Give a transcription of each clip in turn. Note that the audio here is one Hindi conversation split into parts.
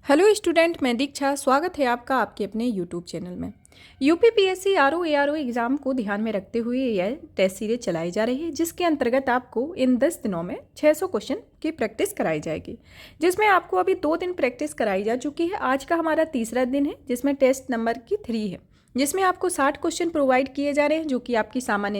हेलो स्टूडेंट, मैं दीक्षा। स्वागत है आपका आपके अपने यूट्यूब चैनल में। यूपीपीएससी आरओ एआरओ एग्ज़ाम को ध्यान में रखते हुए यह टेस्ट सीरीज चलाई जा रही है, जिसके अंतर्गत आपको इन 10 दिनों में 600 क्वेश्चन की प्रैक्टिस कराई जाएगी, जिसमें आपको अभी 2 दिन प्रैक्टिस कराई जा चुकी है। आज का हमारा तीसरा दिन है, जिसमें टेस्ट नंबर की 3 है, जिसमें आपको 60 क्वेश्चन प्रोवाइड किए जा रहे हैं, जो कि आपकी सामान्य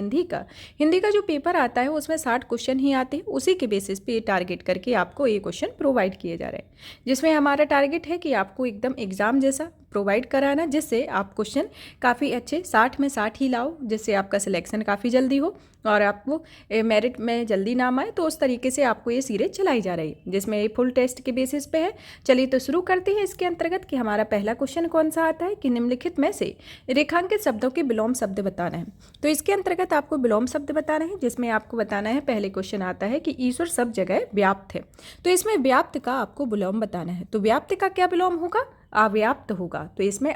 हिंदी का जो पेपर आता है उसमें 60 क्वेश्चन ही आते हैं। उसी के बेसिस पे टारगेट करके आपको ये क्वेश्चन प्रोवाइड किए जा रहे हैं, जिसमें हमारा टारगेट है कि आपको एकदम एग्जाम जैसा प्रोवाइड कराना, जिससे आप क्वेश्चन काफ़ी अच्छे 60 में 60 ही लाओ, जिससे आपका सिलेक्शन काफ़ी जल्दी हो और आपको मेरिट में जल्दी नाम आए। तो उस तरीके से आपको ये सीरीज चलाई जा रही है, जिसमें ये फुल टेस्ट के बेसिस पे है। चलिए तो शुरू करते हैं इसके अंतर्गत कि हमारा पहला क्वेश्चन कौन सा आता है कि निम्नलिखित में से रेखांकित शब्दों के विलोम शब्द बताना है। तो इसके अंतर्गत आपको विलोम शब्द बताना है, जिसमें आपको बताना है, पहले क्वेश्चन आता है कि ईश्वर सब जगह व्याप्त है। तो इसमें व्याप्त का आपको विलोम बताना है। तो व्याप्त का क्या विलोम होगा? अव्याप्त होगा। तो इसमें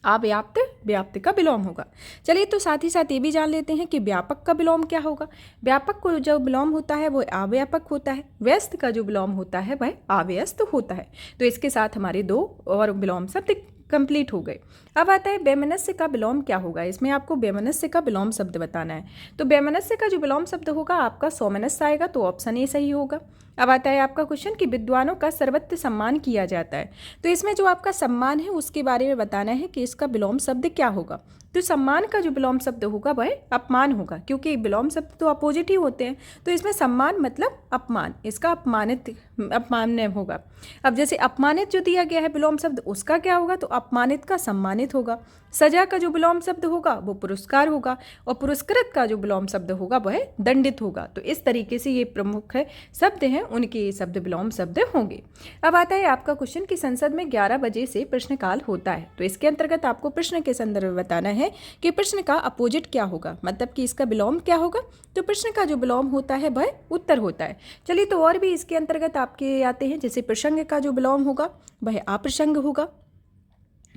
अव्याप्त व्याप्त का विलोम होगा। चलिए तो साथ ही साथ ये भी जान लेते हैं कि व्यापक का विलोम क्या होगा। व्यापक को जो विलोम होता है वो अव्यापक होता है। व्यस्त का जो विलोम होता है वह अव्यस्त होता है। तो इसके साथ हमारे 2 और विलोम शब्द कंप्लीट हो गए। अब आता है वैमनस्य का विलोम क्या होगा। इसमें आपको वैमनस्य का विलोम शब्द बताना है। तो वैमनस्य का जो विलोम शब्द होगा आपका सौमनस्य आएगा, तो ऑप्शन ए सही होगा। अब आता है आपका क्वेश्चन कि विद्वानों का सर्वत्र सम्मान किया जाता है। तो इसमें जो आपका सम्मान है उसके बारे में बताना है कि इसका विलोम शब्द क्या होगा। तो सम्मान का जो विलोम शब्द होगा वह अपमान होगा, क्योंकि विलोम शब्द तो अपोजिट ही होते हैं। तो इसमें सम्मान मतलब अपमान, इसका अपमान्य होगा। अब जैसे अपमानित जो दिया गया है विलोम शब्द, उसका क्या होगा? तो अपमानित का सम्मानित होगा। सजा का जो विलोम शब्द होगा वो पुरस्कार होगा, और पुरस्कृत का जो विलोम शब्द होगा वह दंडित होगा। तो इस तरीके से ये प्रमुख शब्द हैं, उनके ये शब्द विलोम शब्द होंगे। अब आता है आपका क्वेश्चन कि संसद में 11 बजे से प्रश्नकाल होता है। तो इसके अंतर्गत आपको प्रश्न के संदर्भ में बताना है कि प्रश्न का अपोजिट क्या होगा, मतलब कि इसका विलोम क्या होगा। तो प्रश्न का जो विलोम होता है वह उत्तर होता है। चलिए तो और भी इसके अंतर्गत आपके आते हैं, जैसे प्रसंग का जो विलोम होगा वह अप्रसंग होगा।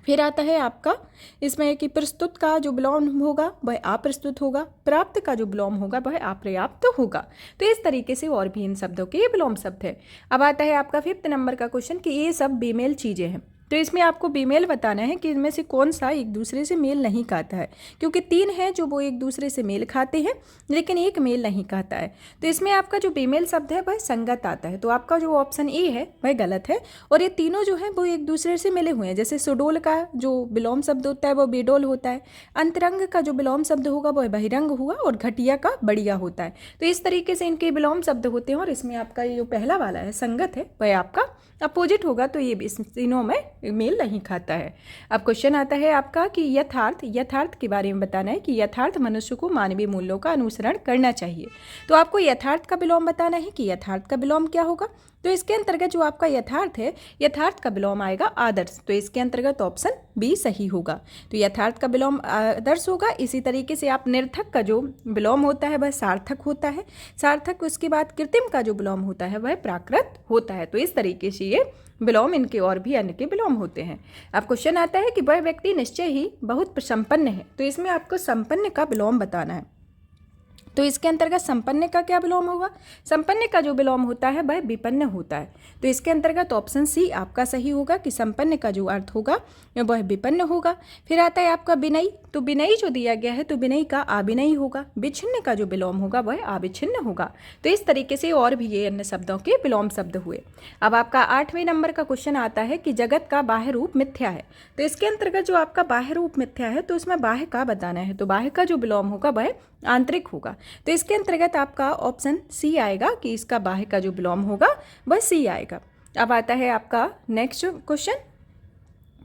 फिर आता है आपका इसमें कि प्रस्तुत का जो विलोम होगा वह अप्रस्तुत होगा। प्राप्त का जो विलोम होगा वह अपर्याप्त होगा। तो इस तरीके से और भी इन शब्दों के ये विलोम शब्द है। अब आता है आपका 5th नंबर का क्वेश्चन कि ये सब बेमेल चीज़ें हैं। तो इसमें आपको बेमेल बताना है कि इनमें से कौन सा एक दूसरे से मेल नहीं खाता है, क्योंकि 3 हैं जो वो एक दूसरे से मेल खाते हैं, लेकिन एक मेल नहीं खाता है। तो इसमें आपका जो बेमेल शब्द है वह संगत आता है। तो आपका जो ऑप्शन ए है वह गलत है, और ये तीनों जो हैं वो एक दूसरे से मिले हुए हैं। जैसे सुडोल का जो विलोम शब्द होता है वो बेडोल होता है, अंतरंग का जो विलोम शब्द होगा वह बहिरंग हुआ, और घटिया का बढ़िया होता है। तो इस तरीके से इनके विलोम शब्द होते हैं, और इसमें आपका ये जो पहला वाला है संगत है वह आपका अपोजिट होगा। तो ये इस तीनों में मेल नहीं खाता है। अब क्वेश्चन आता है आपका कि यथार्थ के बारे में बताना है कि यथार्थ मनुष्य को मानवीय मूल्यों का अनुसरण करना चाहिए। तो आपको यथार्थ का विलोम बताना है कि यथार्थ का विलोम क्या होगा। तो इसके अंतर्गत जो आपका यथार्थ है, यथार्थ का विलोम आएगा आदर्श। तो इसके अंतर्गत ऑप्शन बी सही होगा। तो यथार्थ का विलोम आदर्श होगा। इसी तरीके से आप निरर्थक का जो विलोम होता है वह सार्थक होता है। सार्थक, उसके बाद कृत्रिम का जो विलोम होता है वह प्राकृत होता है। तो इस तरीके से ये विलोम इनके और भी अन्य के विलोम होते हैं। अब क्वेश्चन आता है कि वह व्यक्ति निश्चय ही बहुत संपन्न है। तो इसमें आपको संपन्न का विलोम बताना है। तो इसके अंतर्गत संपन्न का क्या विलोम होगा? संपन्न का जो विलोम होता है वह विपन्न होता है। तो इसके अंतर्गत ऑप्शन सी आपका सही होगा कि संपन्न का जो अर्थ होगा वह विपन्न होगा। फिर आता है आपका विनयी। तो विनयी जो दिया गया है, तो विनयी का अविनयी होगा। विच्छिन्न का जो विलोम होगा वह अविच्छिन्न होगा। तो इस तरीके से और भी ये अन्य शब्दों के विलोम शब्द हुए। अब आपका 8वें नंबर का क्वेश्चन आता है कि जगत का बाह्य रूप मिथ्या है। तो इसके अंतर्गत जो आपका बाह्य रूप मिथ्या है, तो उसमें बाह्य का बताना है। तो बाह्य का जो विलोम होगा वह आंतरिक होगा। तो इसके अंतर्गत आपका ऑप्शन सी आएगा कि इसका बाह्य का जो विलोम होगा वह सी आएगा। अब आता है आपका नेक्स्ट क्वेश्चन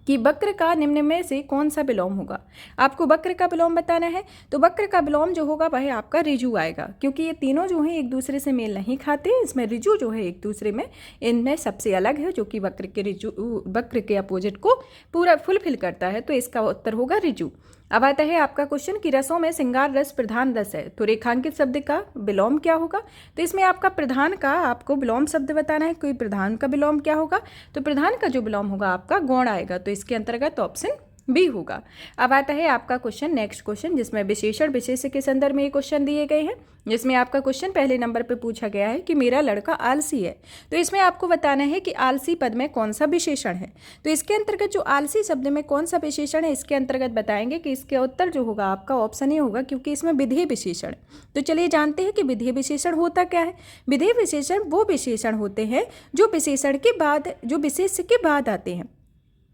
कि वक्र का निम्न में से कौन सा विलोम होगा। आपको वक्र का विलोम बताना है। तो वक्र का विलोम जो होगा वह आपका ऋजु आएगा, क्योंकि ये तीनों जो हैं एक दूसरे से मेल नहीं खाते। इसमें ऋजु जो है एक दूसरे में इनमें सबसे अलग है, जो कि वक्र के अपोजिट को पूरा फुलफिल करता है। तो इसका उत्तर होगा ऋजु। अब आता है आपका क्वेश्चन कि रसों में श्रृंगार रस प्रधान रस है। तो रेखांकित शब्द का विलोम क्या होगा। तो इसमें आपका प्रधान का आपको विलोम शब्द बताना है। कोई प्रधान का विलोम क्या होगा। तो प्रधान का जो विलोम होगा आपका गौण आएगा। तो इसके अंतर्गत ऑप्शन बी होगा। अब आता है आपका क्वेश्चन, नेक्स्ट क्वेश्चन, जिसमें विशेषण विशेष्य के संदर्भ में ये क्वेश्चन दिए गए हैं, जिसमें आपका क्वेश्चन पहले नंबर पे पूछा गया है कि मेरा लड़का आलसी है। तो इसमें आपको बताना है कि आलसी पद में कौन सा विशेषण है। तो इसके अंतर्गत जो आलसी शब्द में कौन सा विशेषण है, इसके अंतर्गत बताएंगे कि इसके उत्तर जो होगा आपका ऑप्शन ए होगा, क्योंकि इसमें विधेय विशेषण है। तो चलिए जानते हैं कि विधेय विशेषण होता क्या है। विधेय विशेषण वो विशेषण होते हैं जो विशेषण के बाद, जो विशेष्य के बाद आते हैं।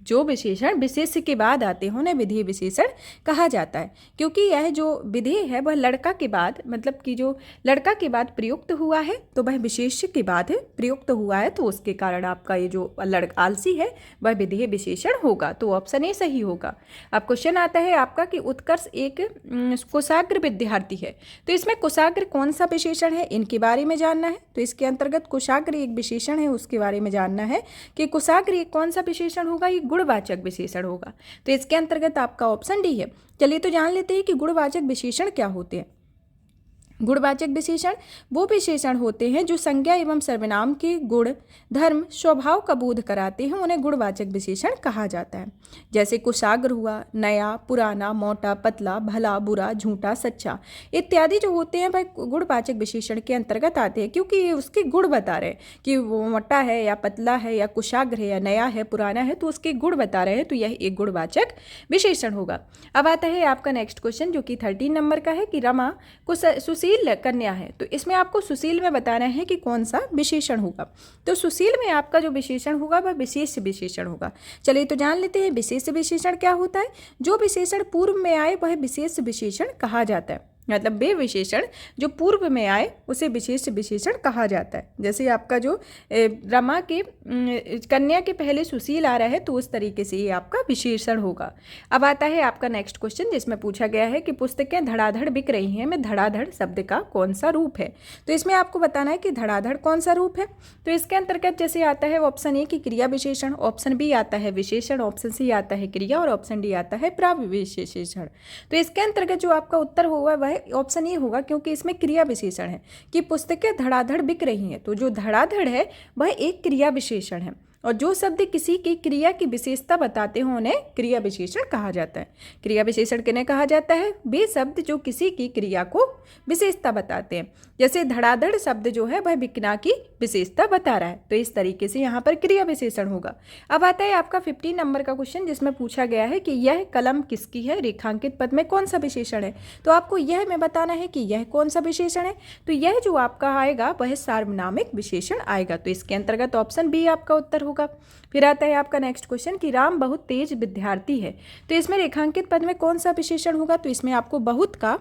जो विशेषण विशेष्य के बाद आते हैं उन्हें विधेय विशेषण कहा जाता है, क्योंकि यह जो विधेय है वह लड़का के बाद, मतलब कि जो लड़का के बाद प्रयुक्त हुआ है तो वह विशेष्य के बाद प्रयुक्त हुआ है, तो उसके कारण आपका ये जो लड़का आलसी है वह विधेय विशेषण होगा। तो ऑप्शन ए सही होगा। अब क्वेश्चन आता है आपका कि उत्कर्ष एक कुशाग्र विद्यार्थी है। तो इसमें कुशाग्र कौन सा विशेषण है, इनके बारे में जानना है। तो इसके अंतर्गत कुशाग्र एक विशेषण है, उसके बारे में जानना है कि कुशाग्र एक कौन सा विशेषण होगा, ये गुणवाचक विशेषण होगा। तो इसके अंतर्गत आपका ऑप्शन डी है। चलिए तो जान लेते हैं कि गुणवाचक विशेषण क्या होते हैं। गुणवाचक विशेषण वो विशेषण होते हैं जो संज्ञा एवं सर्वनाम के गुण, धर्म, स्वभाव का बोध कराते हैं, उन्हें गुणवाचक विशेषण कहा जाता है। जैसे कुशाग्र हुआ, नया, पुराना, मोटा, पतला, भला, बुरा, झूठा, सच्चा इत्यादि जो होते हैं वह गुणवाचक विशेषण के अंतर्गत आते हैं, क्योंकि ये उसके गुण बता रहे हैं कि वो मोटा है या पतला है या कुशाग्र है या नया है, पुराना है, तो उसके गुण बता रहे हैं, तो यह एक गुणवाचक विशेषण होगा। अब आता है आपका नेक्स्ट क्वेश्चन, जो कि 13 नंबर का है कि रमा सुशील कन्या है। तो इसमें आपको सुशील में बताना है कि कौन सा विशेषण होगा। तो सुशील में आपका जो विशेषण होगा वह विशेष विशेषण होगा। चलिए तो जान लेते हैं विशेष विशेषण क्या होता है। जो विशेषण पूर्व में आए वह विशेष विशेषण कहा जाता है, मतलब वे विशेषण जो पूर्व में आए उसे विशेष विशेषण कहा जाता है। जैसे आपका जो रमा के कन्या के पहले सुशील आ रहा है, तो उस तरीके से ये आपका विशेषण होगा। अब आता है आपका नेक्स्ट क्वेश्चन, जिसमें पूछा गया है कि पुस्तकें धड़ाधड़ बिक रही हैं में धड़ाधड़ शब्द का कौन सा रूप है। तो इसमें आपको बताना है कि धड़ाधड़ कौन सा रूप है। तो इसके अंतर्गत जैसे आता है ऑप्शन ए की क्रिया विशेषण, ऑप्शन बी आता है विशेषण, ऑप्शन सी आता है क्रिया और ऑप्शन डी आता है प्राविशेषण। तो इसके अंतर्गत जो आपका उत्तर होगा वह ऑप्शन ए होगा, क्योंकि इसमें क्रिया विशेषण है कि पुस्तकें धड़ाधड़ बिक रही हैं। तो जो धड़ाधड़ है वह एक क्रिया विशेषण है, और जो शब्द किसी की क्रिया की विशेषता बताते हैं उन्हें क्रिया विशेषण कहा जाता है। क्रिया विशेषण किन्हें कहा जाता है, वे शब्द जो किसी की क्रिया को विशेषता बताते हैं। जैसे धड़ाधड़ शब्द जो है वह बिकना की विशेषता बता रहा है, तो इस तरीके से यहाँ पर क्रिया विशेषण होगा। अब आता है आपका 15 नंबर का क्वेश्चन, जिसमें पूछा गया है कि यह कलम किसकी है, रेखांकित पद में कौन सा विशेषण है। तो आपको यह में बताना है कि यह कौन सा विशेषण है। तो यह जो आपका आएगा वह सार्वनामिक विशेषण आएगा। तो इसके अंतर्गत ऑप्शन बी आपका उत्तर होगा। फिर आता है आपका नेक्स्ट क्वेश्चन कि राम बहुत तेज विद्यार्थी है। तो इसमें रेखांकित पद में कौन सा विशेषण होगा। तो इसमें आपको बहुत का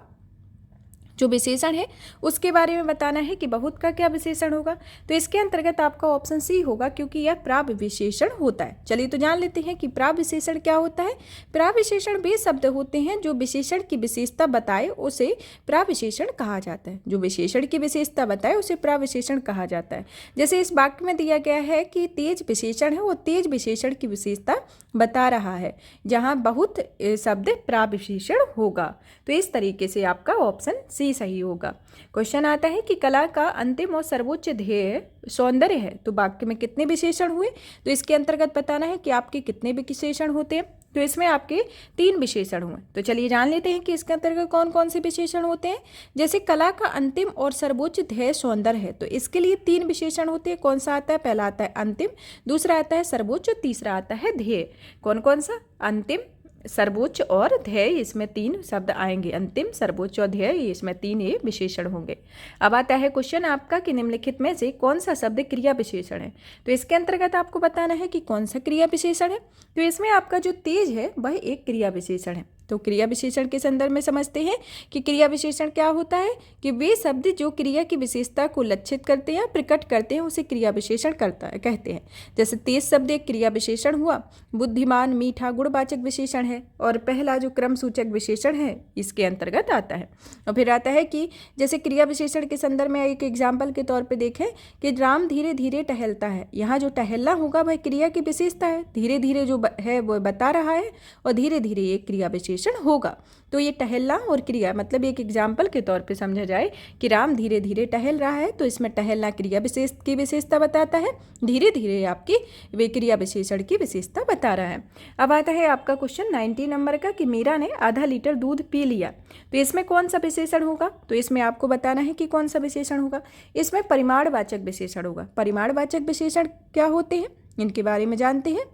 जो विशेषण है उसके बारे में बताना है कि बहुत का क्या विशेषण होगा। तो इसके अंतर्गत आपका ऑप्शन सी होगा, क्योंकि यह प्राविशेषण होता है। चलिए तो जान लेते हैं कि प्राविशेषण क्या होता है। प्राविशेषण वे शब्द होते हैं जो विशेषण की विशेषता बताए उसे प्राविशेषण कहा जाता है। जो विशेषण की विशेषता बताए उसे प्राविशेषण कहा जाता है। जैसे इस वाक्य में दिया गया है कि तेज विशेषण है, वो तेज विशेषण की विशेषता बता रहा है, जहाँ बहुत शब्द प्राविशेषण होगा। तो इस तरीके से आपका ऑप्शन सी सही होगा। क्वेश्चन आता है कि कला का अंतिम और सर्वोच्च ध्येय सौंदर्य है। तो वाक्य में कितने विशेषण हुए। तो इसके अंतर्गत बताना है कि आपके कितने विशेषण होते हैं। तो इसमें आपके 3 विशेषण हुए। तो चलिए जान लेते हैं कि इसके अंतर्गत कौन कौन से विशेषण होते हैं। जैसे कला का अंतिम और सर्वोच्च ध्येय सौंदर्य है, तो इसके लिए 3 विशेषण होते हैं। कौन सा आता है, पहला आता है अंतिम, दूसरा आता है सर्वोच्च, तीसरा आता है ध्येय। कौन कौन सा, अंतिम, सर्वोच्च और ध्येय, इसमें 3 शब्द आएंगे। अंतिम, सर्वोच्च और ध्येय, इसमें 3 ये विशेषण होंगे। अब आता है क्वेश्चन आपका कि निम्नलिखित में से कौन सा शब्द क्रिया विशेषण है। तो इसके अंतर्गत आपको बताना है कि कौन सा क्रिया विशेषण है। तो इसमें आपका जो तेज है वह एक क्रिया विशेषण है। तो क्रिया विशेषण के संदर्भ में समझते हैं कि क्रिया विशेषण क्या होता है कि वे शब्द जो क्रिया की विशेषता को लक्षित करते हैं, प्रकट करते हैं, उसे क्रिया विशेषण कहते हैं। जैसे तेज शब्द एक क्रिया विशेषण हुआ, बुद्धिमान, मीठा गुणवाचक विशेषण है, और पहला जो क्रम सूचक विशेषण है इसके अंतर्गत आता है। और फिर आता है कि जैसे क्रिया विशेषण के संदर्भ में एक एग्जाम्पल के तौर पर देखें कि राम धीरे धीरे टहलता है। यहाँ जो टहलना होगा वह क्रिया की विशेषता है, धीरे धीरे जो है वो बता रहा है, और धीरे धीरे एक क्रिया विशेषण विशेषण होगा। तो ये टहलना और क्रिया, मतलब एक एग्जाम्पल के तौर पे समझा जाए कि राम धीरे धीरे टहल रहा है, तो इसमें टहलना क्रिया विशेष की विशेषता बताता है, धीरे धीरे आपकी वे क्रिया विशेषण की विशेषता बता रहा है। अब आता है आपका क्वेश्चन 90 नंबर का कि मीरा ने आधा लीटर दूध पी लिया, तो इसमें कौन सा विशेषण होगा? तो इसमें आपको बताना है कि कौन सा विशेषण होगा। इसमें परिमाणवाचक विशेषण होगा। परिमाणवाचक विशेषण क्या होते हैं, इनके बारे में जानते हैं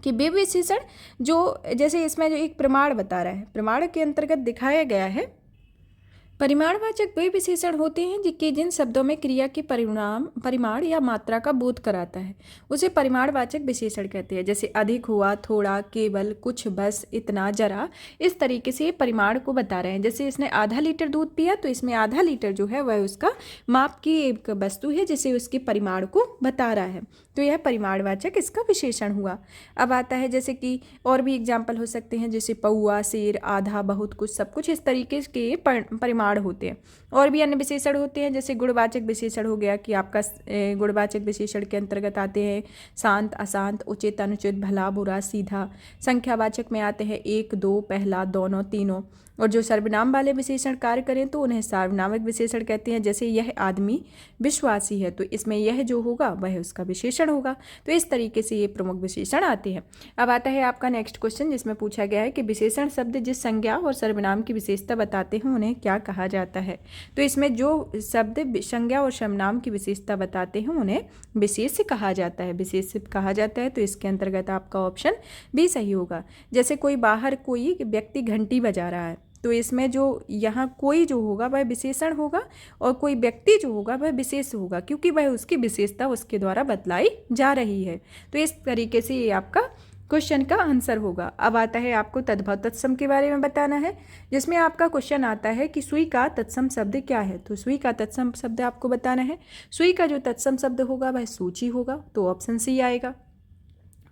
कि वे विशेषण जो, जैसे इसमें जो एक प्रमाण बता रहा है, प्रमाण के अंतर्गत दिखाया गया है, परिमाणवाचक वे विशेषण होते हैं जिन शब्दों में क्रिया के परिमाण या मात्रा का बोध कराता है, उसे परिमाणवाचक विशेषण कहते हैं। जैसे अधिक हुआ, थोड़ा, केवल, कुछ, बस, इतना, जरा, इस तरीके से ये परिमाण को बता रहे हैं। जैसे इसने आधा लीटर दूध पिया, तो इसमें आधा लीटर जो है वह उसका माप की एक वस्तु है जिसे उसके परिमाण को बता रहा है, तो यह परिमाणवाचक इसका विशेषण हुआ। अब आता है जैसे कि और भी एग्जाम्पल हो सकते हैं, जैसे पौआ, शेर, आधा, बहुत कुछ, सब कुछ, इस तरीके के परिमाण होते हैं। और भी अन्य विशेषण होते हैं, जैसे गुणवाचक विशेषण हो गया कि आपका गुणवाचक विशेषण के अंतर्गत आते हैं शांत, अशांत, उचित, अनुचित, भला, बुरा, सीधा। संख्यावाचक में आते हैं एक, दो, पहला, दोनों, तीनों। और जो सर्वनाम वाले विशेषण कार्य करें तो उन्हें सार्वनामिक विशेषण कहते हैं। जैसे यह आदमी विश्वासी है, तो इसमें यह जो होगा वह उसका विशेषण होगा। तो इस तरीके से ये प्रमुख विशेषण आते हैं। अब आता है आपका नेक्स्ट क्वेश्चन, जिसमें पूछा गया है कि विशेषण शब्द जिस संज्ञा और सर्वनाम की विशेषता बताते हैं उन्हें क्या कहा जाता है। तो इसमें जो शब्द संज्ञा और सर्वनाम की विशेषता बताते हैं उन्हें विशेष्य कहा जाता है। विशेष्य कहा जाता है, तो इसके अंतर्गत आपका ऑप्शन भी सही होगा। जैसे कोई बाहर कोई व्यक्ति घंटी बजा रहा है, तो इसमें जो यहाँ कोई जो होगा वह विशेषण होगा और कोई व्यक्ति जो होगा वह विशेष होगा, क्योंकि वह उसकी विशेषता उसके द्वारा बतलाई जा रही है। तो इस तरीके से ये आपका क्वेश्चन का आंसर होगा। अब आता है आपको तद्भव तत्सम के बारे में बताना है, जिसमें आपका क्वेश्चन आता है कि सुई का तत्सम शब्द क्या है। तो सुई का तत्सम शब्द आपको बताना है। सुई का जो तत्सम शब्द होगा वह सूची होगा, तो ऑप्शन सी आएगा।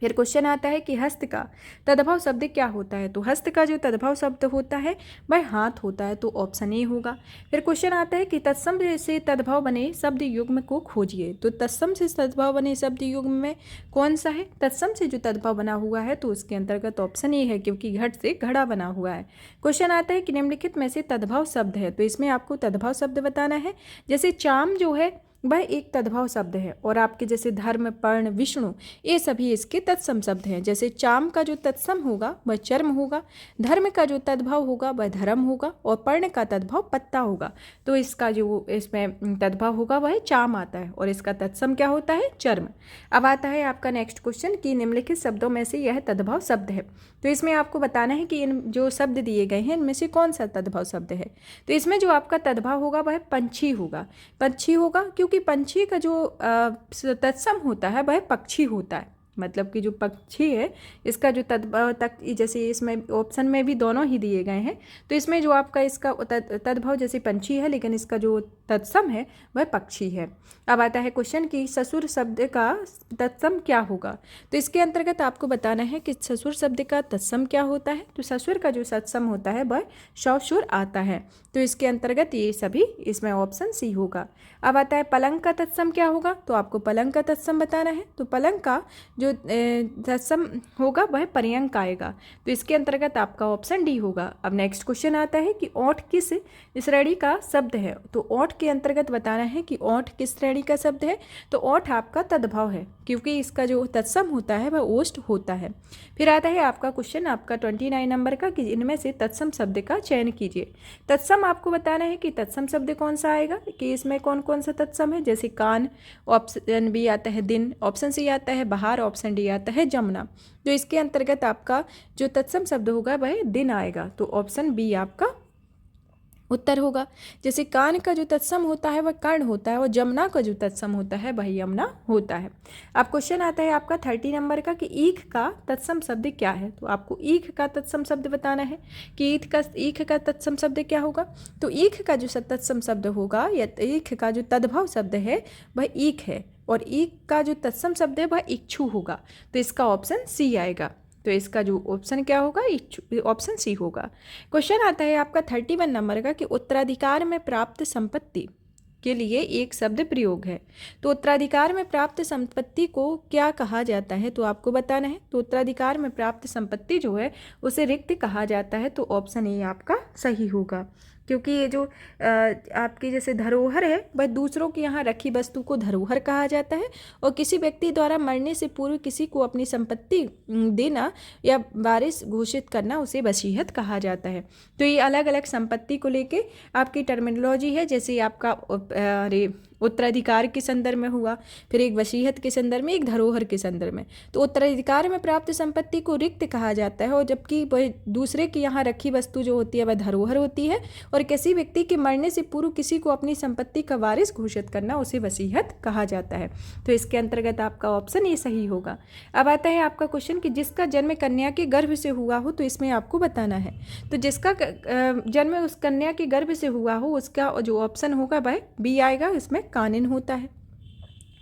फिर क्वेश्चन आता है कि हस्त का तद्भव शब्द क्या होता है। तो हस्त का जो तद्भव शब्द होता है वह हाथ होता है, तो ऑप्शन ए होगा। फिर क्वेश्चन आता है कि तत्सम से तद्भव बने शब्द युग्म को खोजिए। तो तत्सम से तद्भव बने शब्द युग्म में कौन सा है? तत्सम से जो तद्भव बना हुआ है तो उसके अंतर्गत ऑप्शन ए है, क्योंकि घट से घड़ा बना हुआ है। क्वेश्चन आता है कि निम्नलिखित में से तद्भव शब्द है। तो इसमें आपको तद्भव शब्द बताना है। जैसे चाम जो है वह एक तद्भव शब्द है, और आपके जैसे धर्म, पर्ण, विष्णु, ये सभी इसके तत्सम शब्द हैं। जैसे चाम का जो तत्सम होगा वह चर्म होगा, धर्म का जो तद्भव होगा वह धर्म होगा, और पर्ण का तद्भव पत्ता होगा। तो इसका जो इसमें तद्भव होगा वह चाम आता है, और इसका तत्सम क्या होता है? चर्म। अब आता है आपका नेक्स्ट क्वेश्चन कि निम्नलिखित शब्दों में से यह तद्भव शब्द है। तो इसमें आपको बताना है कि इन जो शब्द दिए गए हैं इनमें से कौन सा तद्भव शब्द है। तो इसमें जो आपका तद्भव होगा वह पंछी होगा। पंछी होगा क्योंकि पंछी का जो तत्सम होता है वह पक्षी होता है, मतलब कि जो पक्षी है इसका जो तद्भव जैसे इसमें ऑप्शन में भी दोनों ही दिए गए हैं, तो इसमें जो आपका इसका तद्भव जैसे पंछी है, लेकिन इसका जो तत्सम है वह पक्षी है। अब आता है क्वेश्चन कि ससुर शब्द का तत्सम क्या होगा। तो इसके अंतर्गत आपको बताना है कि ससुर शब्द का तत्सम क्या होता है। तो ससुर का जो तत्सम होता है वह ससुर आता है, तो इसके अंतर्गत ये सभी इसमें ऑप्शन सी होगा। अब आता है पलंग का तत्सम क्या होगा। तो आपको पलंग का तत्सम बताना है। तो पलंग का जो तत्सम होगा वह पर्यंक आएगा, तो इसके अंतर्गत आपका ऑप्शन डी होगा। अब नेक्स्ट क्वेश्चन आता है कि ओठ किस श्रेणी का शब्द है। तो ओठ के अंतर्गत बताना है कि ओठ किस श्रेणी का शब्द है। तो ओठ आपका तद्भव है, क्योंकि इसका जो तत्सम होता है वह ओष्ठ होता है। फिर आता है आपका क्वेश्चन आपका 29 नंबर का कि इनमें से तत्सम शब्द का चयन कीजिए। तत्सम आपको बताना है कि तत्सम शब्द कौन सा आएगा, कि इसमें कौन कौन सा तत्सम है। जैसे कान, ऑप्शन बी आता है दिन, ऑप्शन सी आता है बाहर, ऑप्शन डी आता है जमुना। तो इसके अंतर्गत आपका जो तत्सम शब्द होगा वह दिन आएगा, तो ऑप्शन बी आपका उत्तर होगा। जैसे कान का जो तत्सम होता है वह कर्ण होता है, और जमुना का जो तत्सम होता है वह यमुना होता है। अब क्वेश्चन आता है आपका 30 नंबर का कि ईख का तत्सम शब्द क्या है। तो आपको ईख का तत्सम शब्द बताना है कि ईख का तत्सम शब्द क्या होगा। तो ईख का जो तत्सम शब्द होगा या ईख का जो तद्भव शब्द है वह ईख है, और ईख का जो तत्सम शब्द है वह इच्छु होगा, तो इसका ऑप्शन सी आएगा। तो इसका जो ऑप्शन क्या होगा, ऑप्शन सी होगा। क्वेश्चन आता है आपका 31 नंबर का कि उत्तराधिकार में प्राप्त संपत्ति के लिए एक शब्द प्रयोग है। तो उत्तराधिकार में प्राप्त संपत्ति को क्या कहा जाता है, तो आपको बताना है। तो उत्तराधिकार में प्राप्त संपत्ति जो है उसे रिक्त कहा जाता है। तो ऑप्शन ए आपका सही होगा, क्योंकि ये जो आपकी जैसे धरोहर है वह दूसरों के यहाँ रखी वस्तु को धरोहर कहा जाता है, और किसी व्यक्ति द्वारा मरने से पूर्व किसी को अपनी संपत्ति देना या वारिस घोषित करना उसे वसीयत कहा जाता है। तो ये अलग अलग संपत्ति को लेके आपकी टर्मिनोलॉजी है, जैसे आपका उत्तराधिकार के संदर्भ में हुआ, फिर एक वसीयत के संदर्भ में, एक धरोहर के संदर्भ में। तो उत्तराधिकार में प्राप्त संपत्ति को रिक्त कहा जाता है, और जबकि वह दूसरे के यहाँ रखी वस्तु जो होती है वह धरोहर होती है, और किसी व्यक्ति के मरने से पूर्व किसी को अपनी संपत्ति का वारिस घोषित करना उसे वसीयत कहा जाता है। तो इसके अंतर्गत आपका ऑप्शन ये सही होगा। अब आता है आपका क्वेश्चन कि जिसका जन्म कन्या के गर्भ से हुआ हो, तो इसमें आपको बताना है। तो जिसका जन्म उस कन्या के गर्भ से हुआ हो उसका जो ऑप्शन होगा वह बी आएगा, इसमें कानून होता है।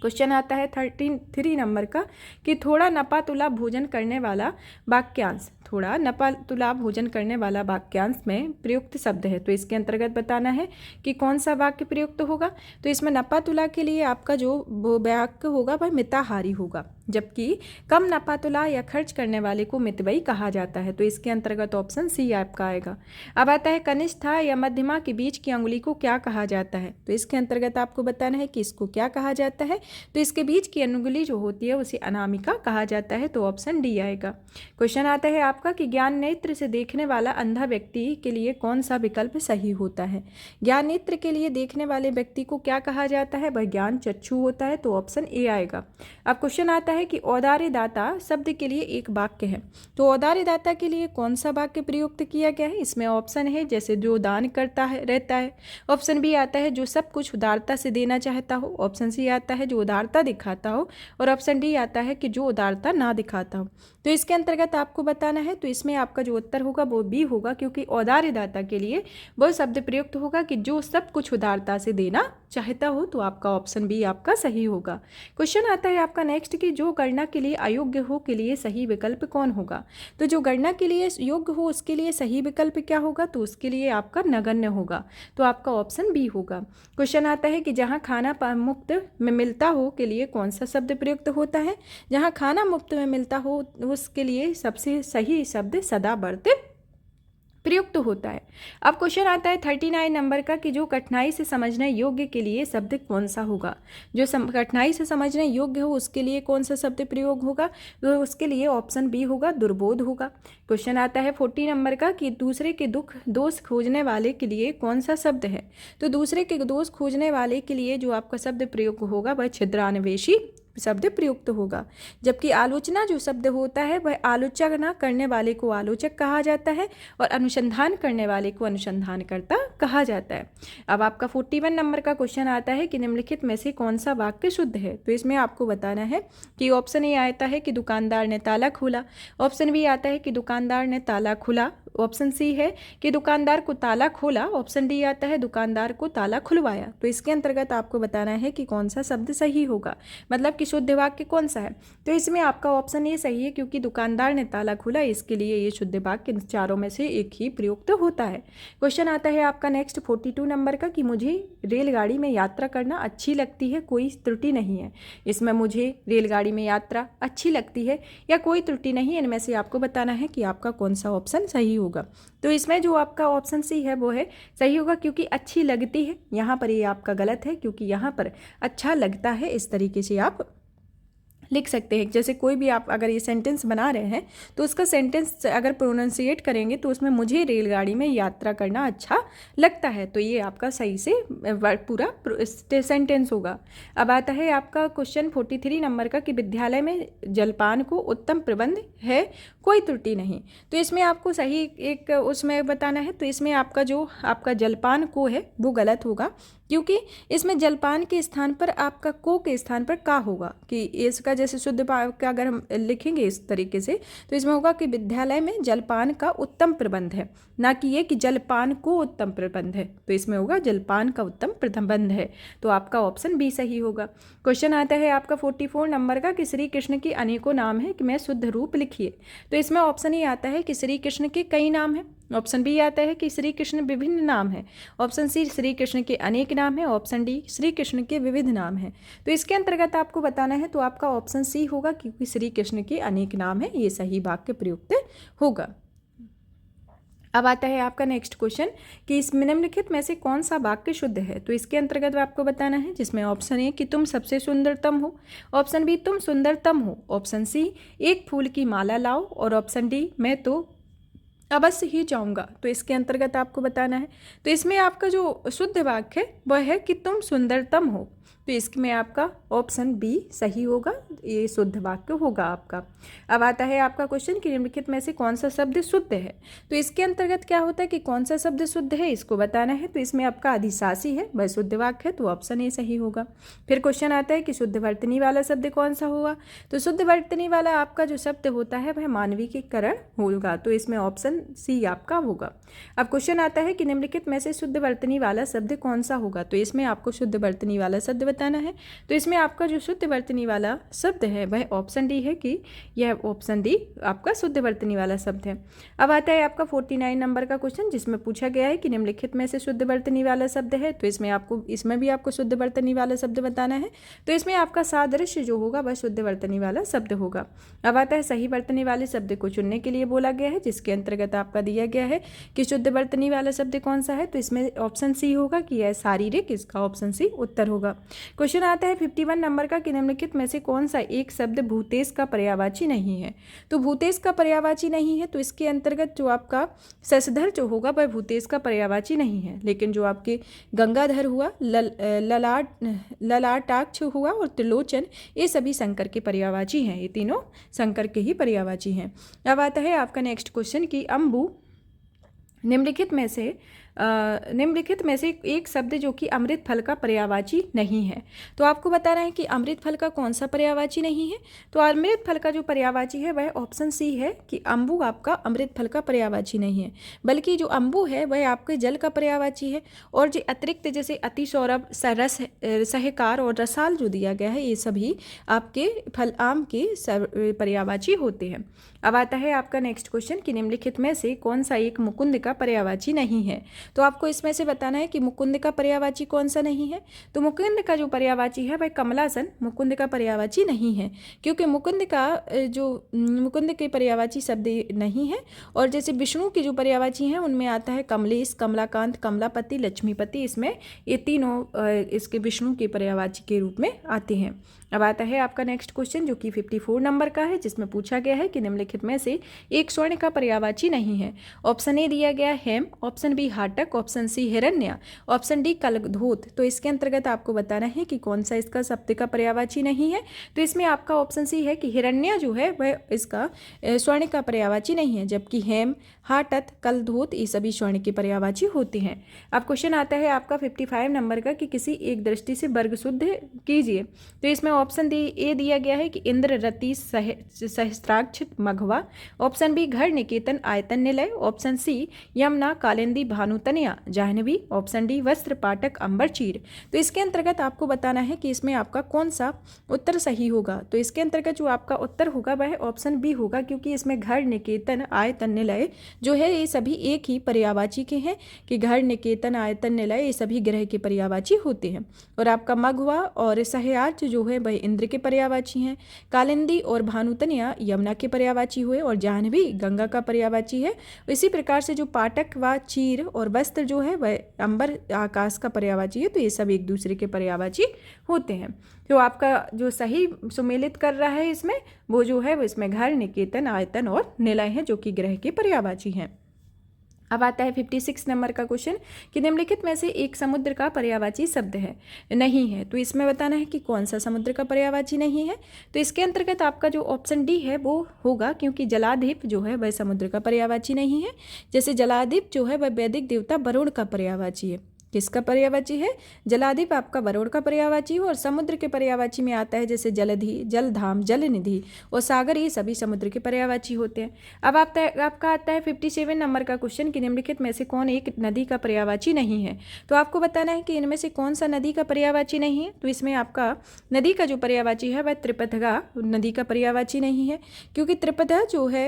क्वेश्चन आता है 33 नंबर का कि थोड़ा नपा तुला भोजन करने वाला वाक्यांश, थोड़ा नपा तुला भोजन करने वाला वाक्यांश में प्रयुक्त शब्द है। तो इसके अंतर्गत बताना है कि कौन सा वाक्य प्रयुक्त होगा। तो इसमें नपा तुला के लिए आपका जो वाक्य होगा वह मिताहारी होगा, जबकि कम नपा तुला या खर्च करने वाले को मितव्ययी कहा जाता है। तो इसके अंतर्गत ऑप्शन सी आपका आएगा। अब आता है कनिष्ठा या मध्यमा के बीच की अंगुली को क्या कहा जाता है। तो इसके अंतर्गत आपको बताना है कि इसको क्या कहा जाता है। तो इसके बीच की अंगुली जो होती है उसे अनामिका कहा जाता है। तो ऑप्शन डी आएगा। क्वेश्चन आता है आपका कि ज्ञान नेत्र से देखने वाला अंधा व्यक्ति के लिए कौन सा विकल्प सही होता है। ज्ञान नेत्र के लिए देखने वाले व्यक्ति को क्या कहा जाता है, वह ज्ञान चक्षु होता है। तो ऑप्शन ए आएगा। अब क्वेश्चन आता है कि औदार्य दाता शब्द के लिए एक वाक्य है। तो औदार्य दाता के लिए कौन सा वाक्य प्रयुक्त किया गया है। इसमें ऑप्शन है जैसे जो दान करता है रहता है, ऑप्शन बी आता है जो सब कुछ उदारता से देना चाहता हो, ऑप्शन सी आता है जो उदारता दिखाता हो, और ऑप्शन डी आता है कि जो उदारता ना दिखाता हो। तो इसके अंतर्गत आपको बताना है। तो इसमें आपका जो उत्तर होगा वो बी होगा, क्योंकि औदार्य दाता के लिए वह शब्द प्रयुक्त होगा कि जो सब कुछ उदारता से देना चाहता हो। तो आपका ऑप्शन बी आपका सही होगा। क्वेश्चन आता है आपका नेक्स्ट कि जो गणना के लिए अयोग्य हो के लिए सही विकल्प कौन होगा। तो जो गणना के लिए योग्य हो उसके लिए सही विकल्प क्या होगा, तो उसके लिए आपका नगण्य होगा। तो आपका ऑप्शन बी होगा। क्वेश्चन आता है कि जहाँ खाना मुफ्त में मिलता हो के लिए कौन सा शब्द प्रयुक्त होता है। जहाँ खाना मुफ्त में मिलता हो उसके लिए सबसे सही शब्द सदाव्रत प्रयुक्त होता है। अब क्वेश्चन आता है 39 नंबर का कि जो कठिनाई से समझने योग्य के लिए शब्द कौन सा होगा। जो कठिनाई से समझने योग्य हो उसके लिए कौन सा शब्द प्रयोग होगा, तो उसके लिए ऑप्शन बी होगा, दुर्बोध होगा। क्वेश्चन आता है 40 नंबर का कि दूसरे के दुख दोष खोजने वाले के लिए कौन सा शब्द है। तो दूसरे के दोष खोजने वाले के लिए जो आपका शब्द प्रयोग होगा वह छिद्रान्वेषी शब्द प्रयुक्त होगा, जबकि आलोचना जो शब्द होता है वह आलोचना करने वाले को आलोचक कहा जाता है, और अनुसंधान करने वाले को अनुसंधानकर्ता कहा जाता है। अब आपका 41 नंबर का क्वेश्चन आता है कि निम्नलिखित में से कौन सा वाक्य शुद्ध है। तो इसमें आपको बताना है कि ऑप्शन ए आता है कि दुकानदार ने ताला खोला, ऑप्शन बी आता है कि दुकानदार ने ताला खुला, ऑप्शन सी है कि दुकानदार को ताला खोला, ऑप्शन डी आता है दुकानदार को ताला खुलवाया। तो इसके अंतर्गत आपको बताना है कि कौन सा शब्द सही होगा, मतलब कि शुद्ध वाक्य कौन सा है। तो इसमें आपका ऑप्शन ये सही है, क्योंकि दुकानदार ने ताला खुला, इसके लिए ये शुद्ध वाक्य चारों में से एक ही प्रयुक्त होता है। क्वेश्चन आता है आपका नेक्स्ट 42 नंबर का कि मुझे रेलगाड़ी में यात्रा करना अच्छी लगती है, कोई त्रुटि नहीं है। इसमें मुझे रेलगाड़ी में यात्रा अच्छी लगती है या कोई त्रुटि नहीं है, इनमें से आपको बताना है कि आपका कौन सा ऑप्शन सही होगा। तो इसमें जो आपका ऑप्शन सी है वो है सही होगा, क्योंकि अच्छी लगती है। यहाँ पर ये आपका गलत है, क्योंकि यहाँ पर अच्छा लगता है इस तरीके से आप लिख सकते हैं। जैसे कोई भी आप अगर ये सेंटेंस बना रहे हैं तो उसका सेंटेंस अगर प्रोनाउंसिएट करेंगे तो उसमें मुझे रेलगाड़ी में यात्रा करना अच्छा लगता है, तो ये आपका सही से पूरा सेंटेंस होगा। अब आता है आपका क्वेश्चन 43 नंबर का कि विद्यालय में जलपान को उत्तम प्रबंध है, कोई त्रुटि नहीं। तो इसमें आपको सही एक उसमें बताना है। तो इसमें आपका जो आपका जलपान को है वो गलत होगा, क्योंकि इसमें जलपान के स्थान पर आपका को के स्थान पर का होगा। कि इसका जैसे शुद्ध वाक्य अगर हम लिखेंगे इस तरीके से तो इसमें होगा कि विद्यालय में जलपान का उत्तम प्रबंध है, ना कि ये कि जलपान को उत्तम प्रबंध है। तो इसमें होगा जलपान का उत्तम प्रबंध है। तो आपका ऑप्शन बी सही होगा। क्वेश्चन आता है आपका 44 नंबर का कि श्री कृष्ण के अनेकों नाम है कि मैं शुद्ध रूप लिखिए। तो इसमें ऑप्शन ये आता है कि श्री कृष्ण के कई नाम हैं, ऑप्शन बी आता है कि श्री कृष्ण विभिन्न नाम है। ऑप्शन सी श्री कृष्ण के अनेक नाम है। ऑप्शन डी श्री कृष्ण के विविध नाम है। तो इसके अंतर्गत आपको बताना है, तो आपका ऑप्शन सी होगा, क्योंकि श्री कृष्ण के अनेक नाम है, ये सही वाक्य प्रयुक्त होगा। अब आता है आपका नेक्स्ट क्वेश्चन कि इस निम्नलिखित में से कौन सा वाक्य शुद्ध है। तो इसके अंतर्गत आपको बताना है, जिसमें ऑप्शन ए कि तुम सबसे सुंदरतम हो। ऑप्शन बी तुम सुंदरतम हो। ऑप्शन सी एक फूल की माला लाओ। और ऑप्शन डी मैं तो अवश्य ही जाऊंगा। तो इसके अंतर्गत आपको बताना है, तो इसमें आपका जो शुद्ध वाक्य है वह है कि तुम सुंदरतम हो। तो इसमें आपका ऑप्शन बी सही होगा, ये शुद्ध वाक्य होगा आपका। अब आता है आपका क्वेश्चन कि निम्नलिखित में से कौन सा शब्द शुद्ध है। तो इसके अंतर्गत क्या होता है कि कौन सा शब्द शुद्ध है, इसको बताना है। तो इसमें आपका अधिशासी है, वह शुद्ध वाक्य है, तो ऑप्शन ए सही होगा। फिर क्वेश्चन आता है कि शुद्ध वर्तनी वाला शब्द कौन सा होगा। तो शुद्ध वर्तनी वाला आपका जो शब्द होता है वह मानविकीकरण होगा। तो इसमें ऑप्शन सी आपका होगा। अब क्वेश्चन आता है कि निम्नलिखित में से शुद्ध वर्तनी वाला शब्द कौन सा होगा। तो इसमें आपको शुद्ध वर्तनी वाला शब्द बताना है। तो इसमें आपका जो शुद्ध वर्तनी वाला शब्द है वह ऑप्शन डी है, कि यह ऑप्शन डी आपका शुद्ध वर्तनी वाला शब्द है। अब आता है आपका 49 नंबर का क्वेश्चन, जिसमें पूछा गया है कि निम्नलिखित में से शुद्ध वर्तनी वाला शब्द है। तो इसमें भी आपको शुद्ध वर्तनी वाला शब्द बताना है। तो इसमें आपका सादृश्य जो होगा वह शुद्ध वर्तनी वाला शब्द होगा। अब आता है सही वर्तनी वाले शब्द को चुनने के लिए बोला गया है, जिसके अंतर्गत आपका दिया गया है कि शुद्ध वर्तनी वाला शब्द कौन सा है। तो इसमें ऑप्शन सी होगा कि यह शारीरिक, इसका ऑप्शन सी उत्तर होगा। क्वेश्चन आता है 51 नंबर का कि निम्नलिखित में से कौन सा एक शब्द भूतेश का पर्यायवाची नहीं है। तो भूतेश का पर्यायवाची नहीं है, तो इसके अंतर्गत जो आपका शशधर जो होगा वह भूतेश का पर्यायवाची नहीं है। लेकिन जो आपके गंगाधर हुआ, ललाटाक्ष हुआ और त्रिलोचन, ये सभी शंकर के पर्यायवाची हैं। ये तीनों शंकर के ही पर्यायवाची हैं। अब आता है आपका नेक्स्ट क्वेश्चन कि अम्बु निम्नलिखित में से एक शब्द जो कि अमृत फल का पर्यायवाची नहीं है। तो आपको बताना है कि अमृत फल का कौन सा पर्यायवाची नहीं है। तो अमृत फल का जो पर्यायवाची है वह ऑप्शन सी है, कि अम्बु आपका अमृत फल का पर्यायवाची नहीं है, बल्कि जो अम्बु है वह आपके जल का पर्यायवाची है। और जो अतिरिक्त जैसे अति सौरभ, सरस, सहकार और रसाल जो दिया गया है, ये सभी आपके फल आम के पर्यायवाची होते हैं। अब आता है आपका नेक्स्ट क्वेश्चन कि निम्नलिखित में से कौन सा एक मुकुंद का पर्यायवाची नहीं है। तो आपको इसमें से बताना है कि मुकुंद का पर्यायवाची कौन सा नहीं है। तो मुकुंद का जो पर्यायवाची है वह कमलासन मुकुंद का पर्यायवाची नहीं है, क्योंकि मुकुंद के पर्यायवाची शब्द नहीं है। और जैसे विष्णु की जो पर्यायवाची हैं उनमें आता है कमलेश, कमलाकांत, कमलापति, लक्ष्मीपति, इसमें ये तीनों इसके विष्णु के पर्यायवाची के रूप में आते हैं। अब आता है आपका नेक्स्ट क्वेश्चन जो कि 54 नंबर का है, जिसमें पूछा गया है कि निम्नलिखित में से एक स्वर्ण का पर्यायवाची नहीं है। ऑप्शन ए दिया गया हेम, ऑप्शन बी हाटक, ऑप्शन सी हिरण्य, ऑप्शन डी कलधोत। तो इसके अंतर्गत आपको बताना है कि कौन सा इसका शब्द का पर्यायवाची नहीं है। तो इसमें आपका ऑप्शन सी है कि हिरण्य जो है वह इसका स्वर्ण का पर्यायवाची नहीं है, जबकि हेम, हाटत, कलधोत ये सभी स्वर्ण के पर्यायवाची होते हैं। अब क्वेश्चन आता है आपका 55 नंबर का कि किसी एक दृष्टि से वर्ग शुद्ध कीजिए। तो इसमें ऑप्शन ए दिया गया है कि इंद्र, रति, सहस्त्राक्ष, मघवा। ऑप्शन बी घर, निकेतन, आयतन, निलय। Option C Yamuna, Kalindi, Bhanutanaya, Jahnavi. Option D वस्त्र, पाटक, अंबर, चीर। तो इसके अंतर्गत आपको बताना है कि इसमें आपका कौन सा उत्तर सही होगा। तो इसके अंतर्गत जो आपका उत्तर होगा वह ऑप्शन बी होगा, क्योंकि इसमें घर, निकेतन, आयतन, निलय जो है ये सभी एक ही पर्यायवाची के हैं, कि घर, निकेतन, आयतन, निलय ये सभी ग्रह के पर्यायवाची होते हैं। और आपका मघवा और सहयार्च जो है वह इंद्र के पर्यायवाची हैं। कालिंदी और भानुतनया यमुना के पर्यायवाची हुए, और जाह्नवी गंगा का पर्यायवाची है। इसी प्रकार से जो पाटक व चीर और वस्त्र जो है वह अंबर, आकाश का पर्यायवाची है। तो ये सब एक दूसरे के पर्यायवाची होते हैं। तो आपका जो सही सुमेलित कर रहा है इसमें वो जो है वो इसमें घर, निकेतन, आयतन और निलय हैं, जो कि ग्रह के पर्यायवाची हैं। अब आता है 56 नंबर का क्वेश्चन कि निम्नलिखित में से एक समुद्र का पर्यायवाची शब्द है नहीं है। तो इसमें बताना है कि कौन सा समुद्र का पर्यायवाची नहीं है। तो इसके अंतर्गत आपका जो ऑप्शन डी है वो होगा, क्योंकि जलाधिप जो है वह समुद्र का पर्यायवाची नहीं है। जैसे जलाधिप जो है वह वैदिक देवता वरुण का पर्यायवाची है, किसका पर्यायवाची है? जलाधिप आपका बरोड़ का पर्यायवाची हो और समुद्र के पर्यायवाची में आता है जैसे जलधि, जलधाम, जलनिधि और सागर, ये सभी समुद्र के पर्यायवाची होते हैं। अब आपका आता है 57 नंबर का क्वेश्चन कि निम्नलिखित में से कौन एक नदी का पर्यायवाची नहीं है। तो आपको बताना है कि इनमें से कौन सा नदी का पर्यायवाची नहीं है। तो इसमें आपका नदी का जो पर्यायवाची है वह त्रिपथगा नदी का पर्यायवाची नहीं है, क्योंकि त्रिपथा जो है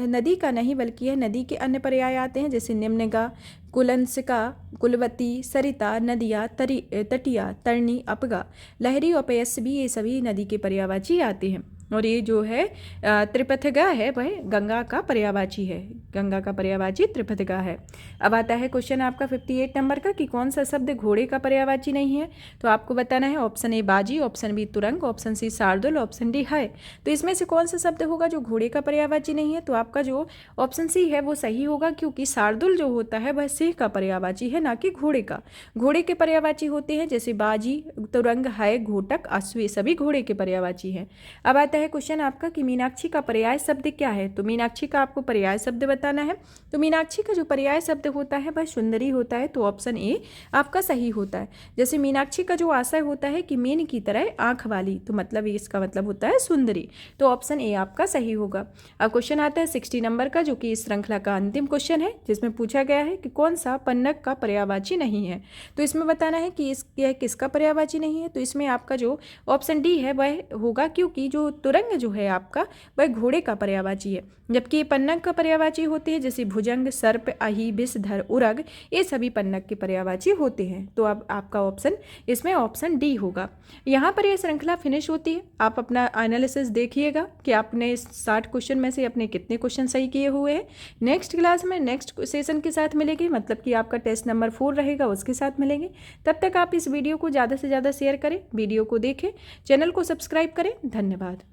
नदी का नहीं बल्कि है नदी के अन्य पर्याय आते हैं जैसे निम्नगा, कुलंसिका, कुलवती, सरिता, नदिया, तटिया, तरणी, अपगा, लहरी और पयस्वी, ये सभी नदी के पर्यायवाची आते हैं। और ये जो है त्रिपथगा है वह गंगा का पर्यायवाची है, गंगा का पर्यायवाची त्रिपथगा है। अब आता है क्वेश्चन आपका 58 नंबर का कि कौन सा शब्द घोड़े का पर्यायवाची नहीं है। तो आपको बताना है ऑप्शन ए बाजी, ऑप्शन बी तुरंग, ऑप्शन सी शार्दुल, ऑप्शन डी है। तो इसमें से कौन सा शब्द होगा जो घोड़े का पर्यायवाची नहीं है। तो आपका जो ऑप्शन सी है वो सही होगा, क्योंकि शार्दुल जो होता है वह सिंह का पर्यायवाची है, ना कि घोड़े का। घोड़े के पर्यायवाची होते हैं जैसे बाजी, तुरंग, है, घोटक, अश्व, सभी घोड़े के पर्यायवाची हैं। अब आता है क्वेश्चन आपका कि मीनाक्षी का पर्याय शब्द क्या है। तो मीनाक्षी का आपको पर्याय शब्द बताना है। तो मीनाक्षी का जो पर्याय शब्द होता है वह सुंदरी होता है। तो ऑप्शन ए आपका सही होता है। जैसे मीनाक्षी का जो आशय होता है कि मीन की तरह आंख वाली, तो मतलब इसका मतलब होता है सुंदरी। तो ऑप्शन ए आपका सही होगा। अब क्वेश्चन आता है 60 नंबर का, जो कि इस श्रृंखला का अंतिम क्वेश्चन है, जिसमें पूछा गया है कि कौन सा पन्नग का पर्यायवाची नहीं है। तो इसमें बताना है कि यह किसका पर्यायवाची नहीं है। तो इसमें आपका जो ऑप्शन डी है वह होगा, क्योंकि जो तुरंग जो है आपका वह घोड़े का पर्यायवाची है, जबकि पन्नग का पर्यायवाची होते हैं जैसे भुजंग, सर्प, अहि, विषधर, उरग, ये सभी पन्नग के पर्यायवाची होते हैं। तो अब आपका ऑप्शन इसमें ऑप्शन डी होगा। यहाँ पर यह श्रृंखला फिनिश होती है। आप अपना एनालिसिस देखिएगा कि आपने 60 क्वेश्चन में से अपने कितने क्वेश्चन सही किए हुए हैं। नेक्स्ट क्लास में नेक्स्ट सेशन के साथ मिलेगी, मतलब कि आपका टेस्ट नंबर 4 रहेगा, उसके साथ मिलेंगे। तब तक आप इस वीडियो को ज़्यादा से ज़्यादा शेयर करें, वीडियो को देखें, चैनल को सब्सक्राइब करें। धन्यवाद।